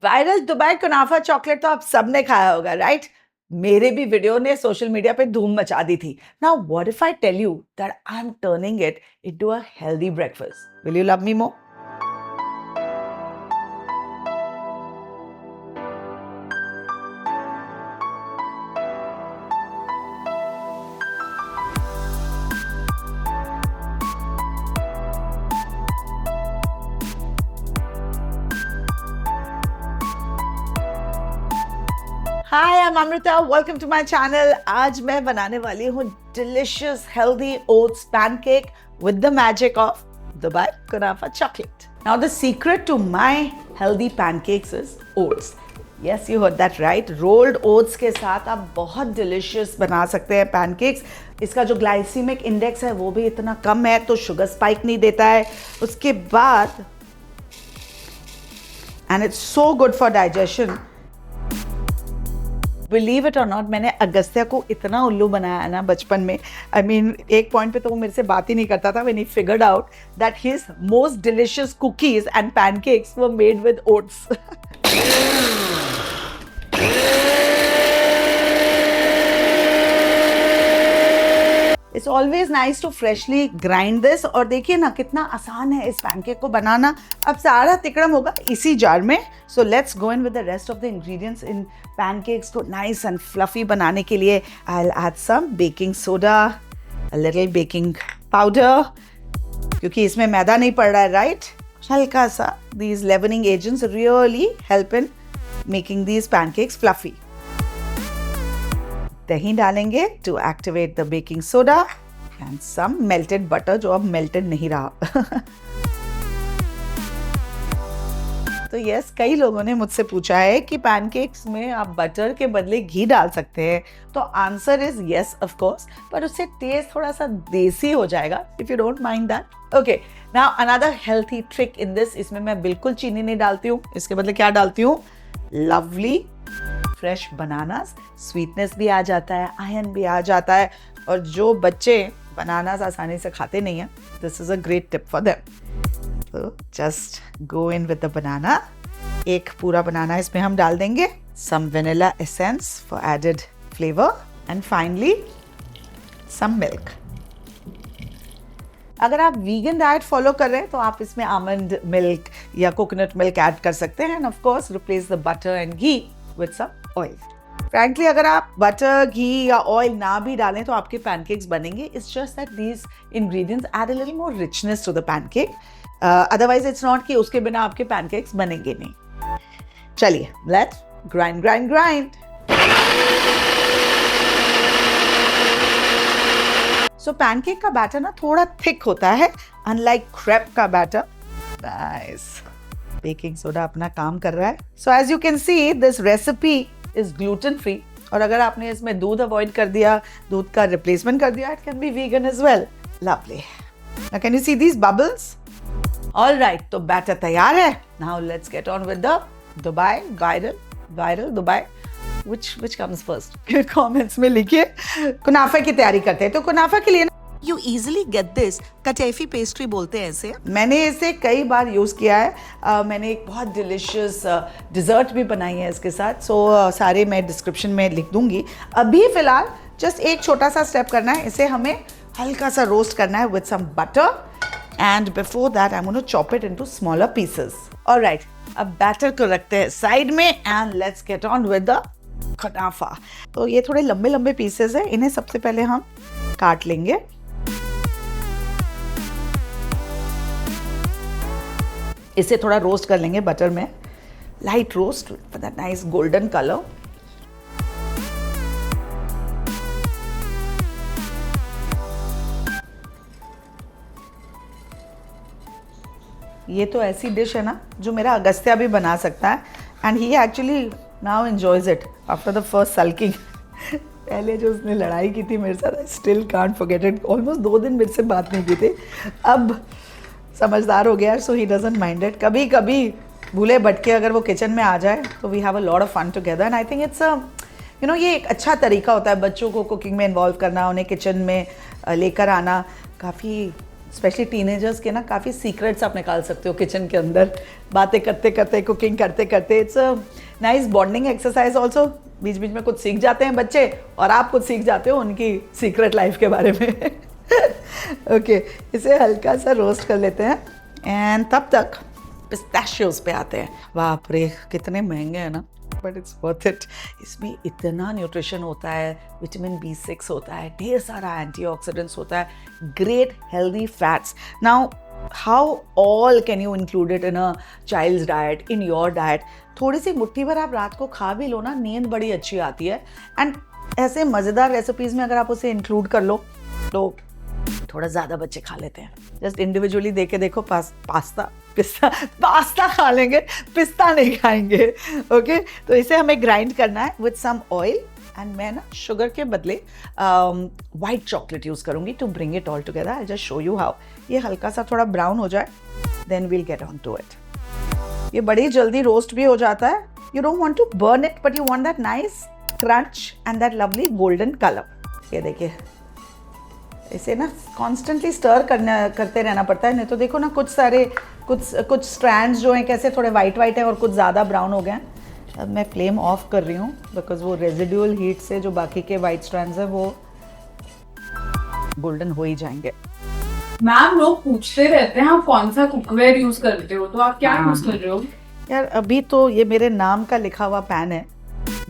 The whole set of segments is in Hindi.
वायरल दुबई कुनाफा चॉकलेट तो आप सबने खाया होगा, राइट? मेरे भी वीडियो ने सोशल मीडिया पे धूम मचा दी थी. Now what if I tell you that I am turning it into a healthy breakfast? Will you love me more? Hi, I am Amrita, welcome to my channel. आज मैं बनाने वाली हूँ delicious healthy oats pancake with the magic of Dubai Kunafa chocolate. Now the secret to my healthy pancakes is oats. Yes, you heard that right. Rolled oats के साथ आप बहुत delicious बना सकते हैं pancakes. इसका जो glycemic index है वो भी इतना कम है तो sugar spike नहीं देता है. उसके बाद and it's so good for digestion. Believe it और नॉट, मैंने अगस्त्या को इतना उल्लू बनाया है ना बचपन में. आई मीन एक पॉइंट पे तो वो मेरे से बात ही नहीं करता था when he figured out that his most delicious cookies and pancakes were made with oats. It's always nice to freshly grind this. और देखिए ना कितना आसान है इस पैनकेक को बनाना. अब सारा तिकड़म होगा इसी जार में. So let's go in with the rest of the ingredients in pancakes को नाइस एंड फ्लफी बनाने के लिए. I will add some baking soda, a little baking powder, क्योंकि इसमें मैदा नहीं पड़ रहा है, राइट? हल्का सा. These leavening agents really help in making these pancakes fluffy. दही डालेंगे to activate the baking soda and some melted butter जो अब मेल्टेड नहीं रहा. तो यस, कई लोगों ने मुझसे पूछा है कि पैनकेक्स में आप बटर के बदले घी डाल सकते हैं. तो answer is yes of course, पर उससे टेस्ट थोड़ा सा देसी हो जाएगा if you don't mind that. Okay, now another healthy trick in this. इसमें मैं बिल्कुल चीनी नहीं डालती हूँ. इसके बदले क्या डालती हूँ? Lovely fresh bananas. स्वीटनेस भी आ जाता है, आयरन भी आ जाता है. और जो बच्चे बनानास आसानी से खाते नहीं हैं, this is a great tip for them. तो just go in with the banana. एक पूरा बनाना इसमें हम डाल देंगे. Some vanilla essence for added flavour and finally some milk. अगर आप वीगन डाइट फॉलो कर रहे हैं तो आप इसमें आमंड मिल्क या कोकोनट मिल्क ऐड कर सकते हैं. And of course replace the butter and ghee with some oil. Frankly अगर आप बटर, घी या ऑयल ना भी डालें तो आपके पैनकेक्स बनेंगे. It's just that these ingredients add a little more richness to the pancake. Otherwise it's not कि उसके बिना आपके पैनकेक्स बनेंगे नहीं. चलिए, let's grind grind grind. So pancake का बैटर ना थोड़ा थिक होता है, अनलाइक क्रेप का बैटर. नाइस. बेकिंग सोडा अपना काम कर रहा है. So as you can see this recipe is gluten free. और अगर आपने इसमें दूध अवॉइड कर दिया, दूध का रिप्लेसमेंट कर दिया, it can be vegan as well. Lovely. Now can you see these bubbles? Alright, तो बैटर तैयार है. Now let's get on with the Dubai viral Dubai. Which comes first? Comments में लिखिए. कुनाफा की तैयारी करते हैं. तो कुनाफा के लिए You easily get this. Kataifi pastry बोलते हैं इसे. मैंने इसे कई बार यूज़ किया है. मैंने एक बहुत डिलिशियस डिज़र्ट भी बनाई है इसके साथ. सो सारे मैं डिस्क्रिप्शन में लिख दूंगी. अभी फ़िलहाल जस्ट एक छोटा सा स्टेप करना है. इसे हमें हल्का सा रोस्ट करना है with some butter. And before that I am gonna chop it into smaller pieces. Alright, अब बैटर को रखते हैं साइड में and let's get on with the kunafa. तो ये थोड़े लंबे लंबे पीसेस हैं. इन्हें सबसे पहले हम काट लेंगे. इसे थोड़ा रोस्ट कर लेंगे बटर में. Light roast for that nice golden colour. ये तो ऐसी डिश है ना जो मेरा अगस्त्या भी बना सकता है. And he actually now enjoys it after the first sulking. पहले जो उसने लड़ाई की थी मेरे साथ, I still can't forget it. Almost 2 दिन मेरे से बात नहीं की थी. अब समझदार हो गया, सो ही डजंट माइंड इट. कभी कभी भूले भटके अगर वो किचन में आ जाए तो we have a lot of fun together. And I think it's ये एक अच्छा तरीका होता है बच्चों को कुकिंग में इन्वॉल्व करना, उन्हें किचन में लेकर आना. काफ़ी स्पेशली टीनेजर्स के ना काफ़ी सीक्रेट्स आप निकाल सकते हो किचन के अंदर, बातें करते करते, कुकिंग करते करते. It's a nice bonding exercise also. बीच बीच में कुछ सीख जाते हैं बच्चे और आप कुछ सीख जाते हो उनकी सीक्रेट लाइफ के बारे में. ओके, इसे हल्का सा रोस्ट कर लेते हैं. एंड तब तक पिस्ताशियोज पे आते हैं. बाप रे, कितने महंगे हैं ना, बट इट्स वर्थ इट. इसमें इतना न्यूट्रिशन होता है, विटामिन B6 होता है, ढेर सारा एंटीऑक्सीडेंट्स होता है, great healthy fats. Now how all can you include it in a child's diet, in your diet? थोड़ी सी मुट्ठी भर आप रात को खा भी लो ना, नींद बड़ी अच्छी आती है. एंड ऐसे मज़ेदार रेसिपीज़ में अगर आप उसे इंक्लूड कर लो तो थोड़ा ज़्यादा बच्चे खा लेते हैं. जस्ट इंडिविजुअली दे के देखो, पास्ता खा लेंगे, पिस्ता नहीं खाएंगे. ओके, तो इसे हमें ग्राइंड करना है विद सम ऑयल. एंड मैं ना शुगर के बदले वाइट चॉकलेट यूज़ करूँगी to bring it all together. I just show you how. ये हल्का सा थोड़ा ब्राउन हो जाए, then we'll get on to it. ये बड़ी जल्दी रोस्ट भी हो जाता है. You don't want to burn it, but you want that nice crunch and that lovely golden colour. ये देखिए, इसे ना कॉन्स्टेंटली स्टर करते रहना पड़ता है, नहीं तो देखो ना कुछ स्ट्रैंड्स जो हैं कैसे थोड़े वाइट वाइट हैं और कुछ ज़्यादा ब्राउन हो गए हैं. अब मैं फ्लेम ऑफ कर रही हूँ बिकॉज वो रेजिडुअल हीट से जो बाकी के वाइट स्ट्रैंड्स हैं वो गोल्डन हो ही जाएंगे. मैम, लोग पूछते रहते हैं आप कौन सा कुकवेयर यूज करते हो, तो आप क्या यूज कर रहे हो? यार अभी तो ये मेरे नाम का लिखा हुआ पैन है,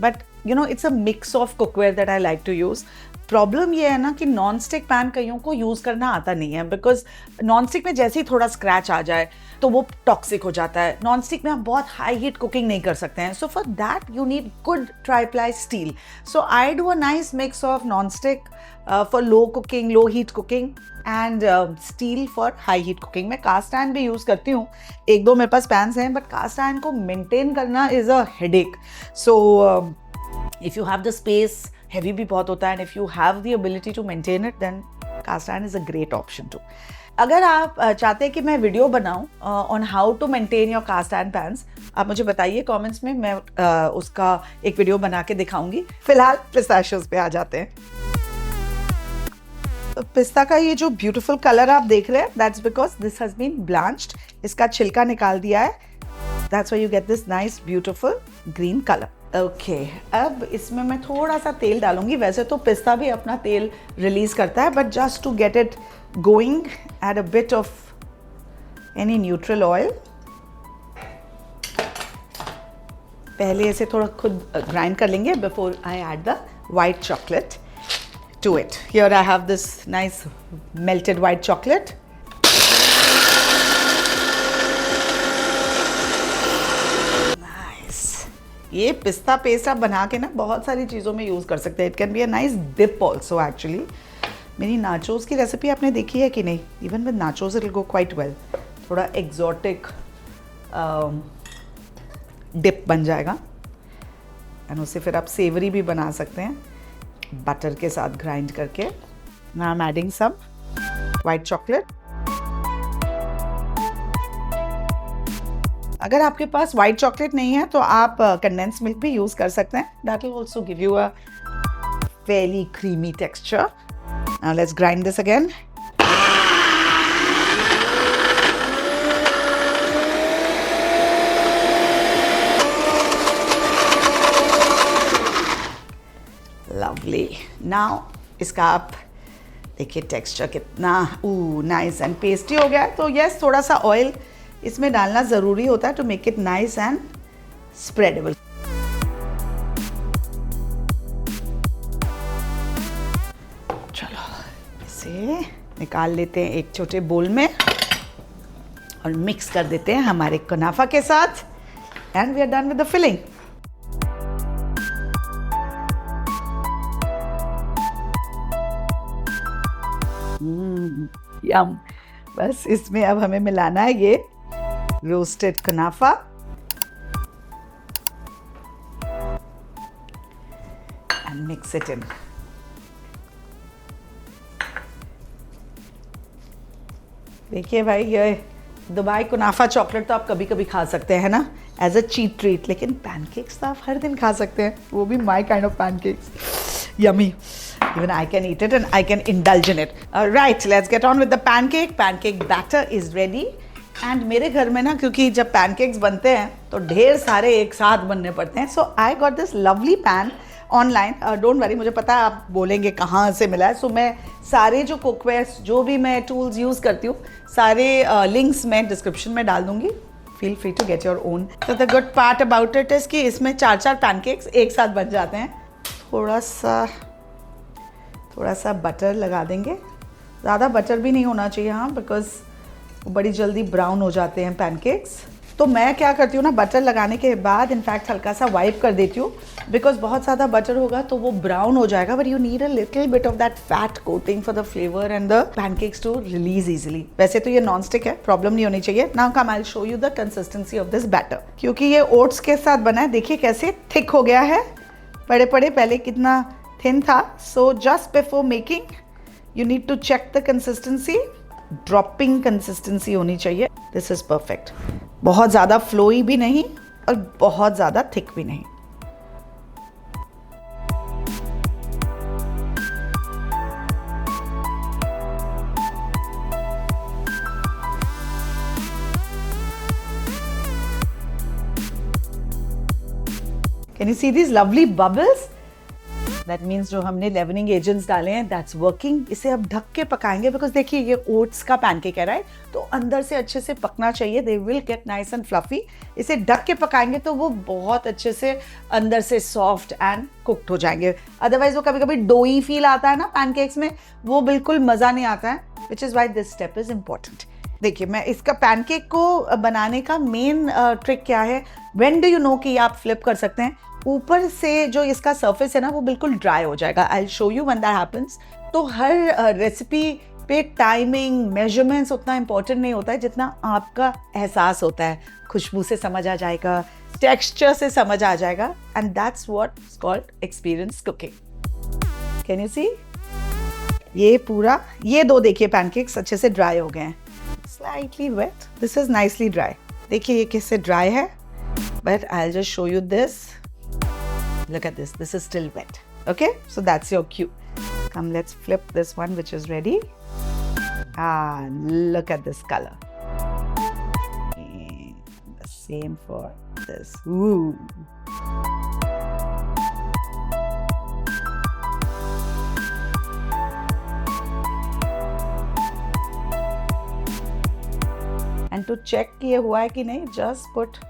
but you know it's a mix of cookware that I like to use. Problem ये है ना कि नॉन स्टिक पैन कईयों को यूज़ करना आता नहीं है, बिकॉज नॉन स्टिक में जैसे ही थोड़ा स्क्रैच आ जाए तो वो टॉक्सिक हो जाता है. नॉन स्टिक में आप बहुत हाई हीट कुकिंग नहीं कर सकते हैं. So for that you need good tri-ply steel. So I do a nice mix of non stick for low cooking, low heat cooking, and steel for high heat cooking. मैं कास्ट आयरन भी यूज़ करती हूँ, एक दो मेरे पास पैन्स हैं, बट कास्ट आयरन को मेंटेन करना is a headache. So if you have the space, heavy भी बहुत होता है, and if you have the ability to maintain it, then cast iron is a great option too. अगर आप चाहते हैं कि मैं वीडियो बनाऊं on how to maintain your cast iron pans, आप मुझे बताइए कमेंट्स में, मैं उसका एक वीडियो बना के दिखाऊंगी. फिलहाल पिस्ताशियोज पे आ जाते हैं. पिस्ता का ये जो ब्यूटीफुल कलर आप देख रहे हैं, that's because this has been blanched. इसका छिलका निकाल दिया है. That's why you get this nice beautiful green colour. Okay, अब इसमें मैं थोड़ा सा तेल डालूंगी. वैसे तो पिस्ता भी अपना तेल रिलीज करता है, but just to get it going add a bit of any neutral oil. पहले इसे थोड़ा खुद ग्राइंड कर लेंगे before I add the white chocolate to it. Here I have this nice melted white chocolate. ये पिस्ता पेस्ट आप बना के ना बहुत सारी चीज़ों में यूज़ कर सकते हैं. It can be a nice dip also. Actually मेरी नाचोस की रेसिपी आपने देखी है कि नहीं? Even with nachos it will go quite well. थोड़ा एग्जॉटिक डिप बन जाएगा, एंड उसे फिर आप सेवरी भी बना सकते हैं बटर के साथ ग्राइंड करके. Now I am adding some white chocolate. अगर आपके पास वाइट चॉकलेट नहीं है तो आप कंडेंस मिल्क भी यूज़ कर सकते हैं. That will also give you a fairly creamy texture. Now let's grind this again. Lovely. Now इसका आप देखिए टेक्सचर कितना नाइस एंड पेस्टी हो गया है. तो यस, थोड़ा सा ऑयल इसमें डालना ज़रूरी होता है to make it nice and spreadable. चलो इसे निकाल लेते हैं एक छोटे बोल में और मिक्स कर देते हैं हमारे कुनाफा के साथ. And we are done with the filling. Yum. बस इसमें अब हमें मिलाना है ये roasted kunafa. And mix it in. देखिए भाई, ये दुबई कुनाफा चॉकलेट तो आप कभी कभी खा सकते हैं ना, एज अ चीट ट्रीट, लेकिन पैनकेक्स तो आप हर दिन खा सकते हैं, वो भी my kind of pancakes. yummy. Even I can eat it and I can indulge in it. Right, let's get on with the pancake. Pancake batter is ready. And मेरे घर में ना क्योंकि जब pancakes बनते हैं तो ढेर सारे एक साथ बनने पड़ते हैं. So I got this lovely pan online. Don't worry, मुझे पता है आप बोलेंगे कहाँ से मिला है. So मैं सारे जो cookware जो भी मैं tools use करती हूँ सारे links मैं description में डाल दूँगी. Feel free to get your own. So the good part about it is कि इसमें 4 pancakes एक साथ बन जाते हैं. थोड़ा सा बटर लगा देंगे. ज़्यादा बटर भी नहीं होना चाहिए हाँ, बिकॉज वो बड़ी जल्दी ब्राउन हो जाते हैं पैनकेक्स. तो मैं क्या करती हूँ ना, बटर लगाने के बाद इनफैक्ट हल्का सा वाइप कर देती हूँ, बिकॉज बहुत ज़्यादा बटर होगा तो वो ब्राउन हो जाएगा. But you need a little bit of that fat coating for the flavour and the pancakes to release easily. वैसे तो ये नॉन स्टिक है, प्रॉब्लम नहीं होनी चाहिए. Now come I will show you the consistency of this batter. क्योंकि ये ओट्स के साथ बना है, देखिए कैसे थिक हो गया है. पहले कितना थिन था. So just before making you need to check the consistency. Dropping consistency होनी चाहिए. This is perfect. बहुत ज़्यादा फ्लोई भी नहीं और बहुत ज़्यादा थिक भी नहीं. Can you see these lovely bubbles? That means जो हमने leavening agents डाले हैं that's working. इसे अब ढक के पकाएंगे बिकॉज देखिए ये ओट्स का पैनकेक है राइट, तो अंदर से अच्छे से पकना चाहिए. They will get nice and fluffy. इसे ढक के पकाएंगे तो वो बहुत अच्छे से अंदर से सॉफ्ट एंड कुक्ड हो जाएंगे. अदरवाइज वो कभी कभी डोई फील आता है ना पैनकेक्स में, वो बिल्कुल मज़ा नहीं आता है. Which is why this step is important. देखिए मैं इसका पैनकेक को बनाने का मेन ट्रिक क्या है. व्हेन डू यू नो कि आप फ्लिप कर सकते हैं. ऊपर से जो इसका सरफेस है ना वो बिल्कुल ड्राई हो जाएगा. आई will show you when that happens. तो हर रेसिपी पे टाइमिंग मेजरमेंट्स उतना इंपॉर्टेंट नहीं होता है जितना आपका एहसास होता है. खुशबू से समझ आ जाएगा, टेक्सचर से समझ आ जाएगा, and that's what is called experience cooking. Can you see ये दो देखिए पैनकेक्स अच्छे से ड्राई हो गए हैं. Slightly wet. This is nicely dry. देखिए ये किससे ड्राई है, but I will just show you this. Look at this. This is still wet. Okay? So that's your cue. Come, let's flip this one, which is ready. Look at this color. And the same for this. Ooh. And to check कि ये हुआ है कि नहीं, just put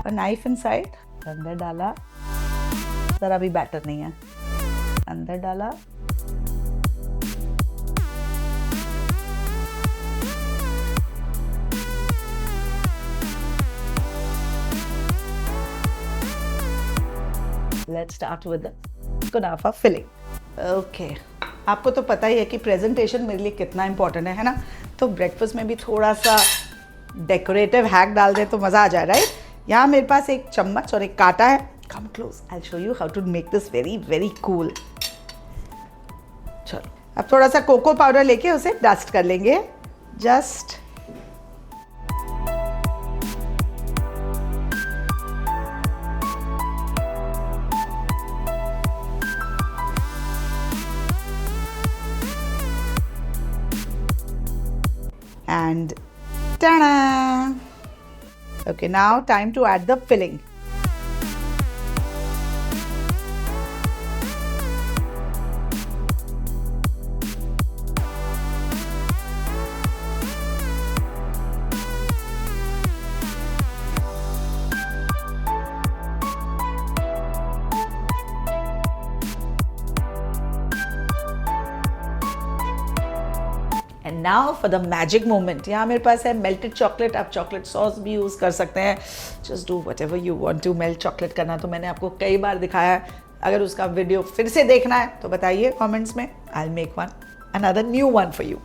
a knife inside. अंदर डाला. जरा भी बैटर नहीं है. अंदर डाला. Let's start with the kunafa filling. Okay. आपको तो पता ही है कि प्रेजेंटेशन मेरे लिए कितना इंपॉर्टेंट है ना. तो ब्रेकफास्ट में भी थोड़ा सा डेकोरेटिव हैक डाल दे तो मज़ा आ जाए राइट. यहाँ मेरे पास एक चम्मच और एक कांटा है. Come close. I'll show you how to make this very, very cool. चलो अब थोड़ा सा कोको पाउडर लेके उसे डस्ट कर लेंगे. Just and ta-da! Okay, now time to add the filling. And now for the magic moment. यहाँ मेरे पास है मेल्टेड चॉकलेट. आप चॉकलेट सॉस भी यूज़ कर सकते हैं. Just do whatever you want to. Melt chocolate करना तो मैंने आपको कई बार दिखाया है. अगर उसका वीडियो फिर से देखना है तो बताइए कमेंट्स में. I will make one another new one for you.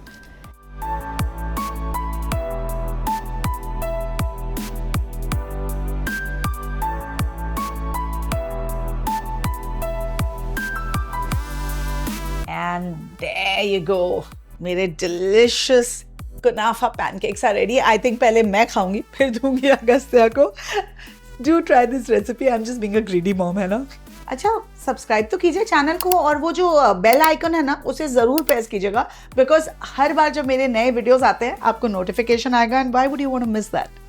And there you go. मेरे delicious kunafa pancakes are ready. I think पहले मैं खाऊंगी फिर दूंगी अगस्त्या को. Do try this recipe. I am just being a greedy mom है ना. अच्छा, सब्सक्राइब तो कीजिए चैनल को, और वो जो बेल आइकन है ना उसे ज़रूर प्रेस कीजिएगा, बिकॉज हर बार जब मेरे नए वीडियोस आते हैं आपको नोटिफिकेशन आएगा, and why would you want to miss that.